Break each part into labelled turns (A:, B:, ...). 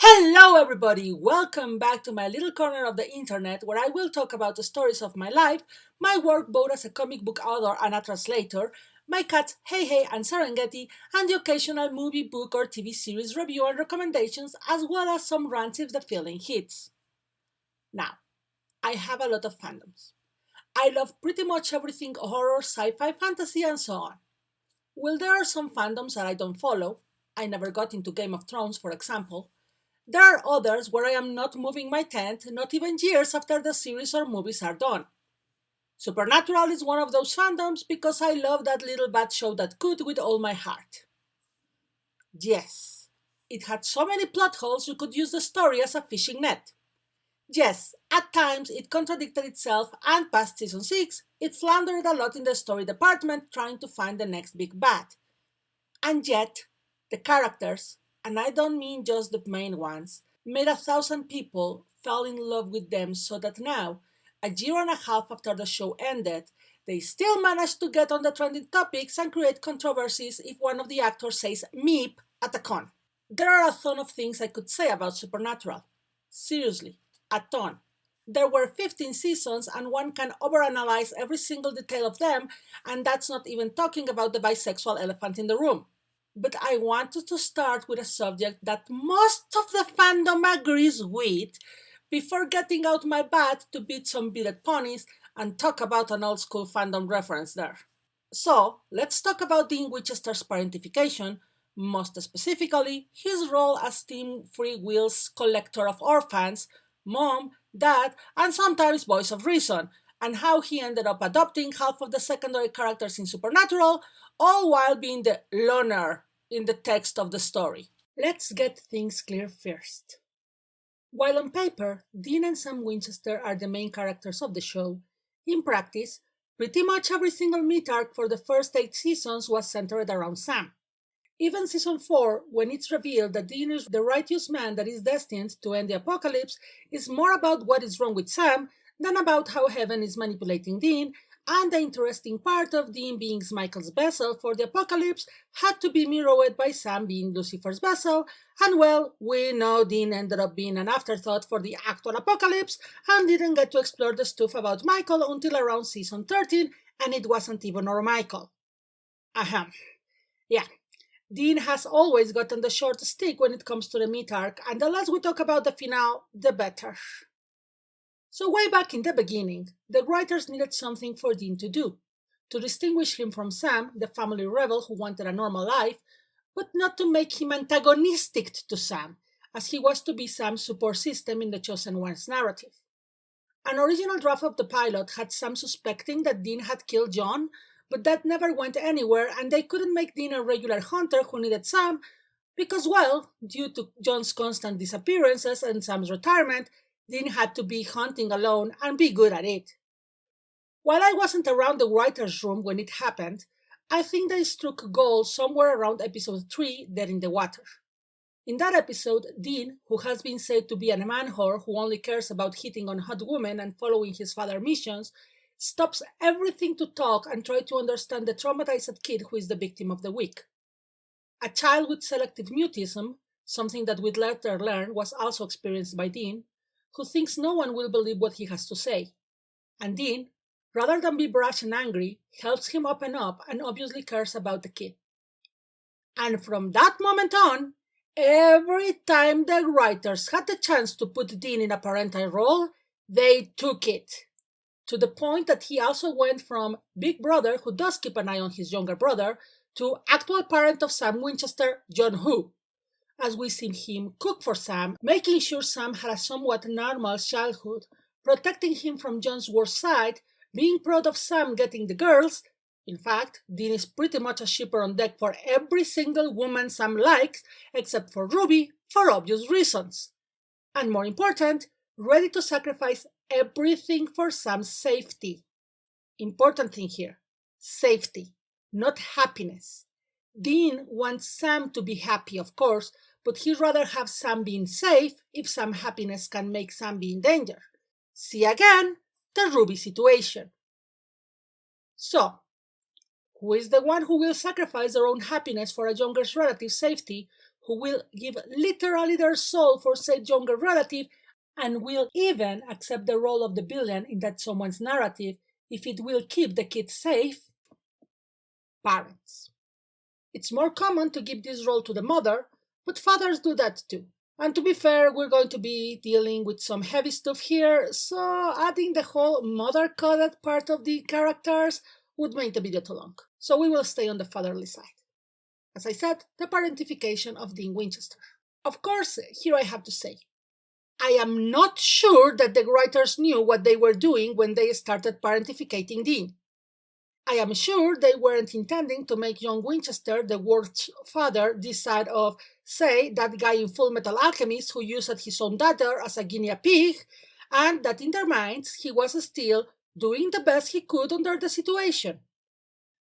A: Hello, everybody! Welcome back to my little corner of the internet where I will talk about the stories of my life, my work both as a comic book author and a translator, my cats Hey Hey and Serengeti, and the occasional movie, book, or TV series review and recommendations, as well as some rants if the feeling hits. Now, I have a lot of fandoms. I love pretty much everything horror, sci fi, fantasy, and so on. While there are some fandoms that I don't follow, I never got into Game of Thrones, for example. There are others where I am not moving my tent, not even years after the series or movies are done. Supernatural is one of those fandoms because I love that little bad show that could with all my heart. Yes, it had so many plot holes you could use the story as a fishing net. Yes, at times it contradicted itself, and past season 6, it floundered a lot in the story department trying to find the next big bad. And yet, the characters, and I don't mean just the main ones, made 1,000 people fall in love with them so that now, a year and a half after the show ended, they still manage to get on the trending topics and create controversies if one of the actors says meep at a con. There are a ton of things I could say about Supernatural. Seriously, a ton. There were 15 seasons, and one can overanalyze every single detail of them, and that's not even talking about the bisexual elephant in the room. But I wanted to start with a subject that most of the fandom agrees with before getting out my bat to beat some beaded ponies and talk about an old school fandom reference there. So, let's talk about Dean Winchester's parentification, most specifically his role as Team Free Will's collector of orphans, mom, dad, and sometimes voice of reason, and how he ended up adopting half of the secondary characters in Supernatural, all while being the loner in the text of the story. Let's get things clear first. While on paper, Dean and Sam Winchester are the main characters of the show, in practice, pretty much every single meat arc for the first 8 seasons was centered around Sam. Even season 4, when it's revealed that Dean is the righteous man that is destined to end the apocalypse, is more about what is wrong with Sam than about how heaven is manipulating Dean, and the interesting part of Dean being Michael's vessel for the apocalypse had to be mirrored by Sam being Lucifer's vessel, and well, we know Dean ended up being an afterthought for the actual apocalypse and didn't get to explore the stuff about Michael until around season 13, and it wasn't even our Michael. Ahem. Yeah, Dean has always gotten the short stick when it comes to the meat arc, and the less we talk about the finale, the better. So, way back in the beginning, the writers needed something for Dean to do to distinguish him from Sam, the family rebel who wanted a normal life, but not to make him antagonistic to Sam, as he was to be Sam's support system in the Chosen One's narrative. An original draft of the pilot had Sam suspecting that Dean had killed John, but that never went anywhere, and they couldn't make Dean a regular hunter who needed Sam because, well, due to John's constant disappearances and Sam's retirement, Dean had to be hunting alone and be good at it. While I wasn't around the writer's room when it happened, I think they struck gold somewhere around episode 3, Dead in the Water. In that episode, Dean, who has been said to be a man whore who only cares about hitting on hot women and following his father's missions, stops everything to talk and try to understand the traumatized kid who is the victim of the week. A child with selective mutism, something that we'd later learn was also experienced by Dean, who thinks no one will believe what he has to say. And Dean, rather than be brash and angry, helps him open up and obviously cares about the kid. And from that moment on, every time the writers had the chance to put Dean in a parental role, they took it. To the point that he also went from big brother who does keep an eye on his younger brother to actual parent of Sam Winchester, John Who, as we see him cook for Sam, making sure Sam had a somewhat normal childhood, protecting him from John's worst side, being proud of Sam getting the girls. In fact, Dean is pretty much a shipper on deck for every single woman Sam likes, except for Ruby, for obvious reasons. And more important, ready to sacrifice everything for Sam's safety. Important thing here, safety, not happiness. Dean wants Sam to be happy, of course, but he'd rather have Sam being safe if Sam's happiness can make Sam be in danger. See again, the Ruby situation. So, who is the one who will sacrifice their own happiness for a younger relative's safety, who will give literally their soul for said younger relative and will even accept the role of the villain in that someone's narrative if it will keep the kids safe? Parents. It's more common to give this role to the mother, but fathers do that too. And to be fair, we're going to be dealing with some heavy stuff here, so adding the whole mother-coded part of the characters would make the video too long. So we will stay on the fatherly side. As I said, the parentification of Dean Winchester. Of course, here I have to say, I am not sure that the writers knew what they were doing when they started parentificating Dean. I am sure they weren't intending to make young Winchester the worst father this side of, say, that guy in Full Metal Alchemist who used his own daughter as a guinea pig, and that in their minds he was still doing the best he could under the situation.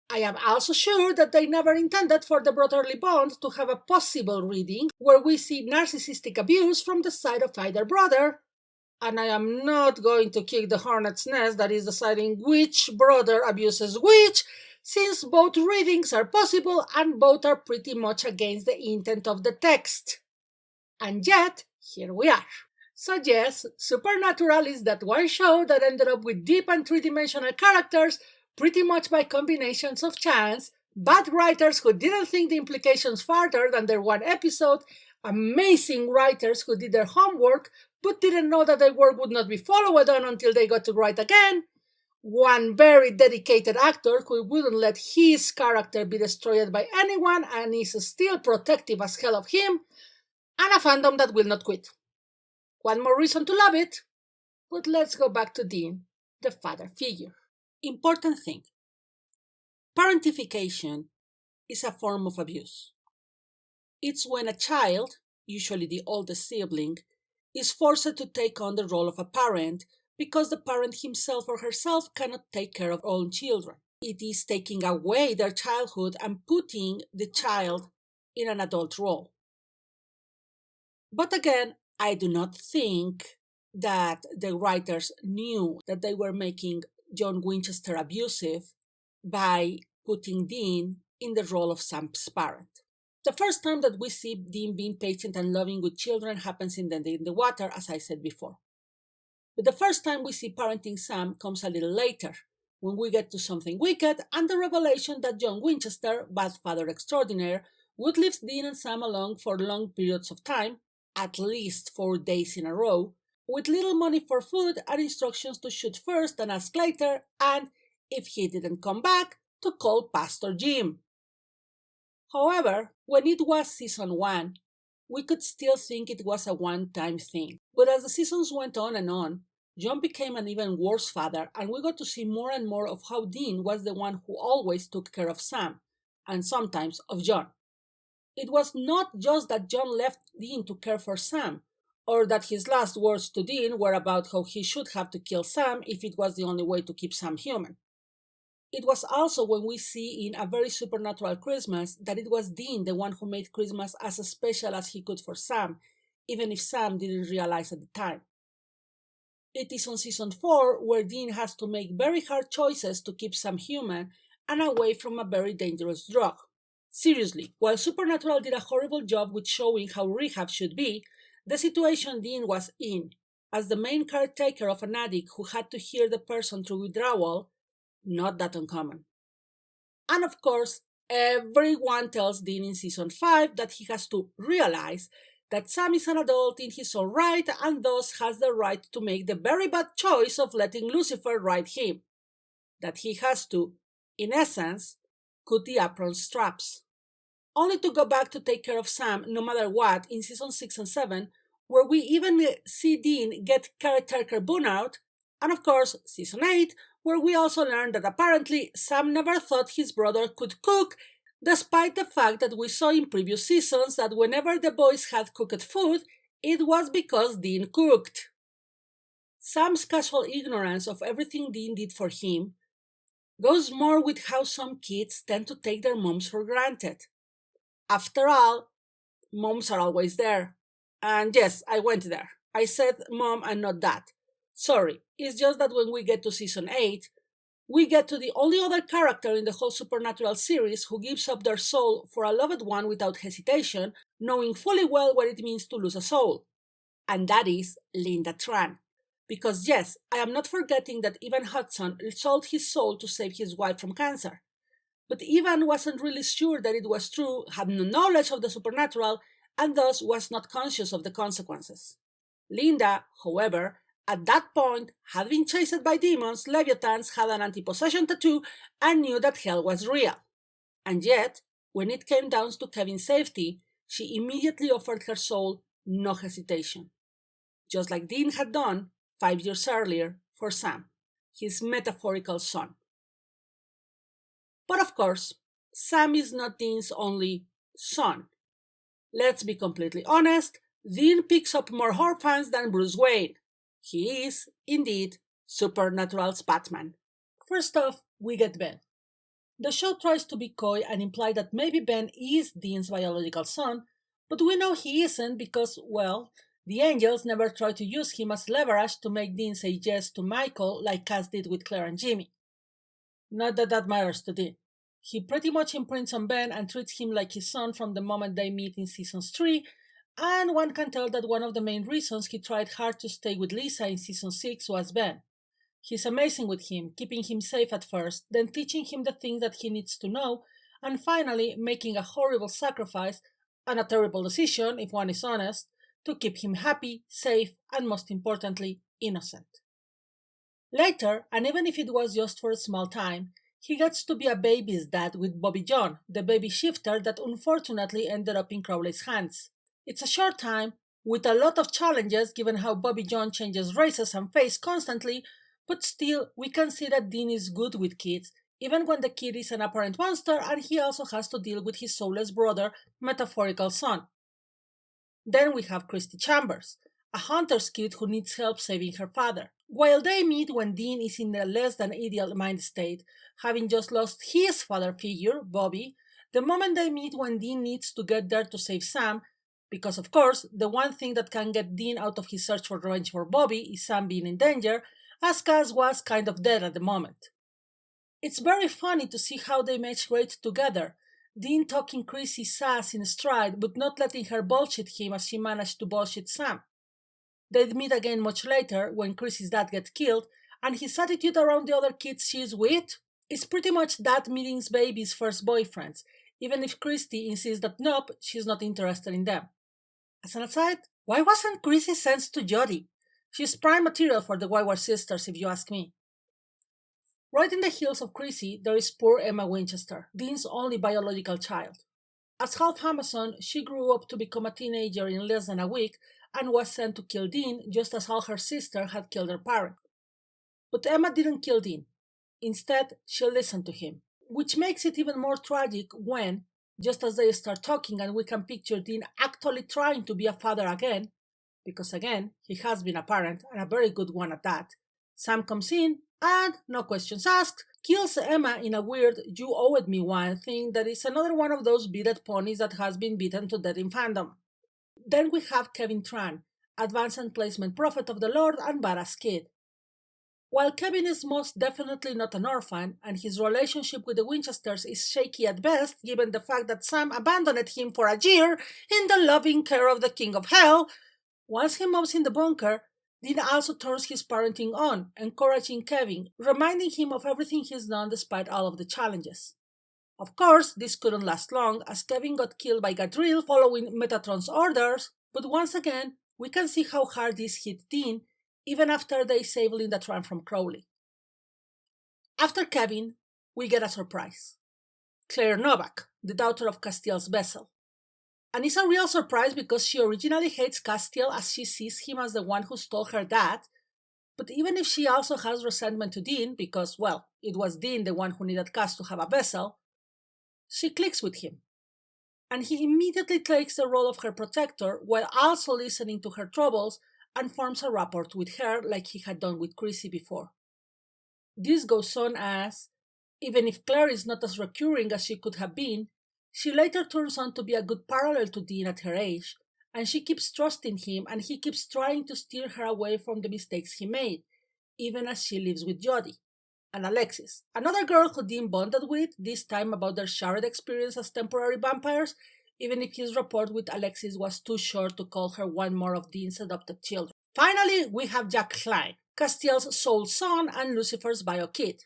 A: I am also sure that they never intended for the brotherly bond to have a possible reading where we see narcissistic abuse from the side of either brother. And I am not going to kick the hornet's nest that is deciding which brother abuses which, since both readings are possible and both are pretty much against the intent of the text. And yet, here we are. So yes, Supernatural is that one show that ended up with deep and three-dimensional characters, pretty much by combinations of chance, bad writers who didn't think the implications farther than their one episode, amazing writers who did their homework, but didn't know that their work would not be followed on until they got to write again, one very dedicated actor who wouldn't let his character be destroyed by anyone and is still protective as hell of him, and a fandom that will not quit. One more reason to love it, but let's go back to Dean, the father figure. Important thing. Parentification is a form of abuse. It's when a child, usually the oldest sibling, is forced to take on the role of a parent because the parent himself or herself cannot take care of own children. It is taking away their childhood and putting the child in an adult role. But again, I do not think that the writers knew that they were making John Winchester abusive by putting Dean in the role of Sam's parent. The first time that we see Dean being patient and loving with children happens in the Water, as I said before. But the first time we see parenting Sam comes a little later, when we get to Something Wicked and the revelation that John Winchester, bad father extraordinaire, would leave Dean and Sam alone for long periods of time, at least 4 days in a row, with little money for food and instructions to shoot first and ask later, and, if he didn't come back, to call Pastor Jim. However, when it was season 1, we could still think it was a one-time thing. But as the seasons went on, John became an even worse father, and we got to see more and more of how Dean was the one who always took care of Sam, and sometimes of John. It was not just that John left Dean to care for Sam, or that his last words to Dean were about how he should have to kill Sam if it was the only way to keep Sam human. It was also when we see in A Very Supernatural Christmas that it was Dean the one who made Christmas as special as he could for Sam, even if Sam didn't realize at the time. It is on season 4 where Dean has to make very hard choices to keep Sam human and away from a very dangerous drug. Seriously, while Supernatural did a horrible job with showing how rehab should be, the situation Dean was in, as the main caretaker of an addict who had to hear the person through withdrawal, not that uncommon. And of course, everyone tells Dean in season 5 that he has to realize that Sam is an adult in his own right and thus has the right to make the very bad choice of letting Lucifer ride him. That he has to, in essence, cut the apron straps. Only to go back to take care of Sam no matter what in season 6 and 7, where we even see Dean get caretaker burnout, and of course season 8, where we also learn that apparently Sam never thought his brother could cook, despite the fact that we saw in previous seasons that whenever the boys had cooked food, it was because Dean cooked. Sam's casual ignorance of everything Dean did for him goes more with how some kids tend to take their moms for granted. After all, moms are always there. And yes, I went there. I said mom and not dad. Sorry, it's just that when we get to season 8, we get to the only other character in the whole Supernatural series who gives up their soul for a loved one without hesitation, knowing fully well what it means to lose a soul. And that is Linda Tran. Because yes, I am not forgetting that Ivan Hudson sold his soul to save his wife from cancer. But Ivan wasn't really sure that it was true, had no knowledge of the supernatural, and thus was not conscious of the consequences. Linda, however, at that point, had been chased by demons, leviathans, had an anti-possession tattoo, and knew that hell was real. And yet, when it came down to Kevin's safety, she immediately offered her soul, no hesitation. Just like Dean had done 5 years earlier for Sam, his metaphorical son. But of course, Sam is not Dean's only son. Let's be completely honest, Dean picks up more orphans than Bruce Wayne. He is, indeed, Supernatural's Batman. First off, we get Ben. The show tries to be coy and imply that maybe Ben is Dean's biological son, but we know he isn't because, well, the angels never try to use him as leverage to make Dean say yes to Michael like Cass did with Claire and Jimmy. Not that that matters to Dean. He pretty much imprints on Ben and treats him like his son from the moment they meet in seasons 3, and one can tell that one of the main reasons he tried hard to stay with Lisa in season 6 was Ben. He's amazing with him, keeping him safe at first, then teaching him the things that he needs to know, and finally making a horrible sacrifice, and a terrible decision, if one is honest, to keep him happy, safe, and most importantly, innocent. Later, and even if it was just for a small time, he gets to be a baby's dad with Bobby John, the baby shifter that unfortunately ended up in Crowley's hands. It's a short time, with a lot of challenges given how Bobby John changes races and face constantly, but still, we can see that Dean is good with kids, even when the kid is an apparent monster and he also has to deal with his soulless brother, metaphorical son. Then we have Christy Chambers, a hunter's kid who needs help saving her father. While they meet when Dean is in a less than ideal mind state, having just lost his father figure, Bobby, the moment they meet when Dean needs to get there to save Sam, because of course, the one thing that can get Dean out of his search for revenge for Bobby is Sam being in danger, as Cass was kind of dead at the moment. It's very funny to see how they mesh great together, Dean talking Chrissy's sass in stride but not letting her bullshit him as she managed to bullshit Sam. They'd meet again much later when Chrissy's dad gets killed, and his attitude around the other kids she's with is pretty much dad meeting baby's first boyfriends, even if Christy insists that nope, she's not interested in them. As an aside, why wasn't Chrissy sent to Jodie? She's prime material for the Wyward sisters, if you ask me. Right in the heels of Chrissy, there is poor Emma Winchester, Dean's only biological child. As half Amazon, she grew up to become a teenager in less than a week and was sent to kill Dean just as all her sister had killed her parent. But Emma didn't kill Dean. Instead, she listened to him, which makes it even more tragic when, just as they start talking and we can picture Dean actually trying to be a father again, because again, he has been a parent, and a very good one at that, Sam comes in and, no questions asked, kills Emma in a weird you owed me one thing that is another one of those bearded ponies that has been beaten to death in fandom. Then we have Kevin Tran, advanced and placement prophet of the Lord and badass kid. While Kevin is most definitely not an orphan, and his relationship with the Winchesters is shaky at best given the fact that Sam abandoned him for a year in the loving care of the King of Hell, once he moves in the bunker, Dean also turns his parenting on, encouraging Kevin, reminding him of everything he's done despite all of the challenges. Of course, this couldn't last long, as Kevin got killed by Gadriel following Metatron's orders, but once again, we can see how hard this hit Dean, even after they save Linda Tran from Crowley. After Kevin, we get a surprise. Claire Novak, the daughter of Castiel's vessel. And it's a real surprise because she originally hates Castiel as she sees him as the one who stole her dad, but even if she also has resentment to Dean because, well, it was Dean the one who needed Cass to have a vessel, she clicks with him. And he immediately takes the role of her protector while also listening to her troubles and forms a rapport with her like he had done with Chrissy before. This goes on as, even if Claire is not as recurring as she could have been, she later turns on to be a good parallel to Dean at her age, and she keeps trusting him and he keeps trying to steer her away from the mistakes he made, even as she lives with Jodie. and Alexis, another girl who Dean bonded with, this time about their shared experience as temporary vampires, even if his rapport with Alexis was too short to call her one more of Dean's adopted children. Finally, we have Jack Klein, Castiel's sole son and Lucifer's bio kid.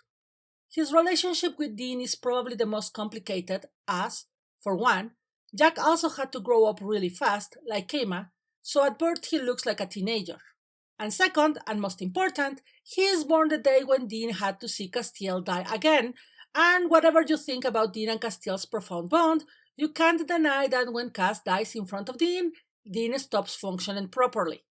A: His relationship with Dean is probably the most complicated as, for one, Jack also had to grow up really fast, like Emma, so at birth he looks like a teenager. And second, and most important, he is born the day when Dean had to see Castiel die again, and whatever you think about Dean and Castiel's profound bond, you can't deny that when Cass dies in front of Dean, Dean stops functioning properly.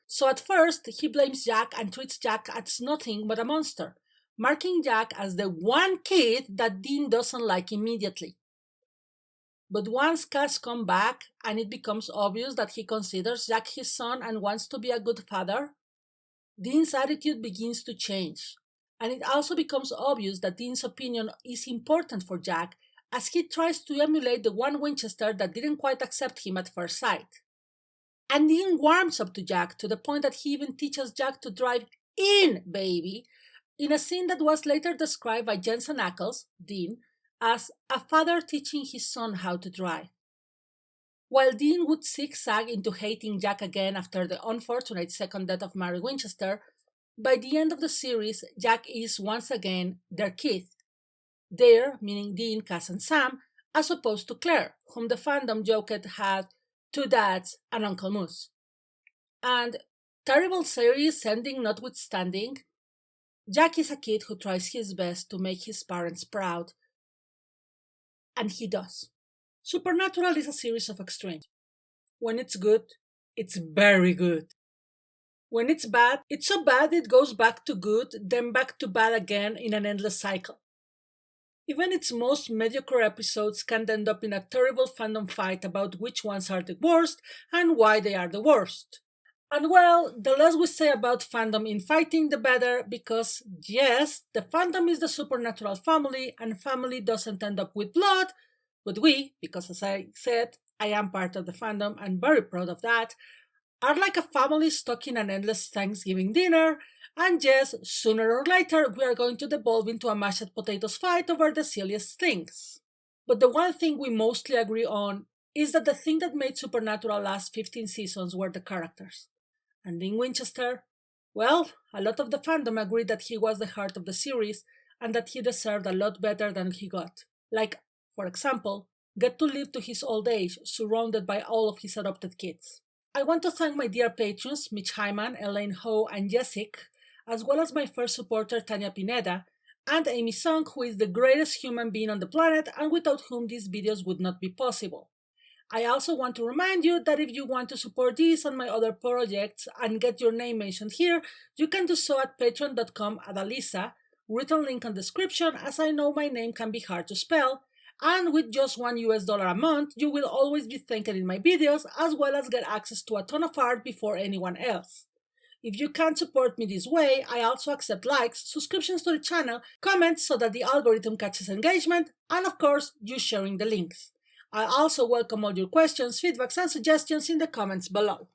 A: So at first, he blames Jack and treats Jack as nothing but a monster, marking Jack as the one kid that Dean doesn't like immediately. But once Cass comes back and it becomes obvious that he considers Jack his son and wants to be a good father, Dean's attitude begins to change. And it also becomes obvious that Dean's opinion is important for Jack as he tries to emulate the one Winchester that didn't quite accept him at first sight. And Dean warms up to Jack to the point that he even teaches Jack to drive in baby in a scene that was later described by Jensen Ackles, Dean, as a father teaching his son how to drive. While Dean would zigzag into hating Jack again after the unfortunate second death of Mary Winchester, by the end of the series, Jack is once again their kid. Their, meaning Dean, Cass, and Sam, as opposed to Claire, whom the fandom joked had two dads and Uncle Moose. And, terrible series ending notwithstanding, Jack is a kid who tries his best to make his parents proud, and he does. Supernatural is a series of extremes. When it's good, it's very good. When it's bad, it's so bad it goes back to good, then back to bad again in an endless cycle. Even its most mediocre episodes can end up in a terrible fandom fight about which ones are the worst and why they are the worst. And well, the less we say about fandom in fighting, the better, because yes, the fandom is the supernatural family, and family doesn't end up with blood, but we, because as I said, I am part of the fandom and very proud of that, are like a family stuck in an endless Thanksgiving dinner, and yes, sooner or later we are going to devolve into a mashed potatoes fight over the silliest things. But the one thing we mostly agree on is that the thing that made Supernatural last 15 seasons were the characters. And Dean Winchester, well, a lot of the fandom agreed that he was the heart of the series and that he deserved a lot better than he got. Like, for example, get to live to his old age, surrounded by all of his adopted kids. I want to thank my dear patrons Mitch Hyman, Elaine Ho, and Jessic, as well as my first supporter Tanya Pineda, and Amy Song, who is the greatest human being on the planet and without whom these videos would not be possible. I also want to remind you that if you want to support these and my other projects and get your name mentioned here, you can do so at patreon.com/Adalisa, written link on description, as I know my name can be hard to spell, and with just $1 a month, you will always be thanked in my videos, as well as get access to a ton of art before anyone else. If you can't support me this way, I also accept likes, subscriptions to the channel, comments so that the algorithm catches engagement, and of course, you sharing the links. I also welcome all your questions, feedbacks, and suggestions in the comments below.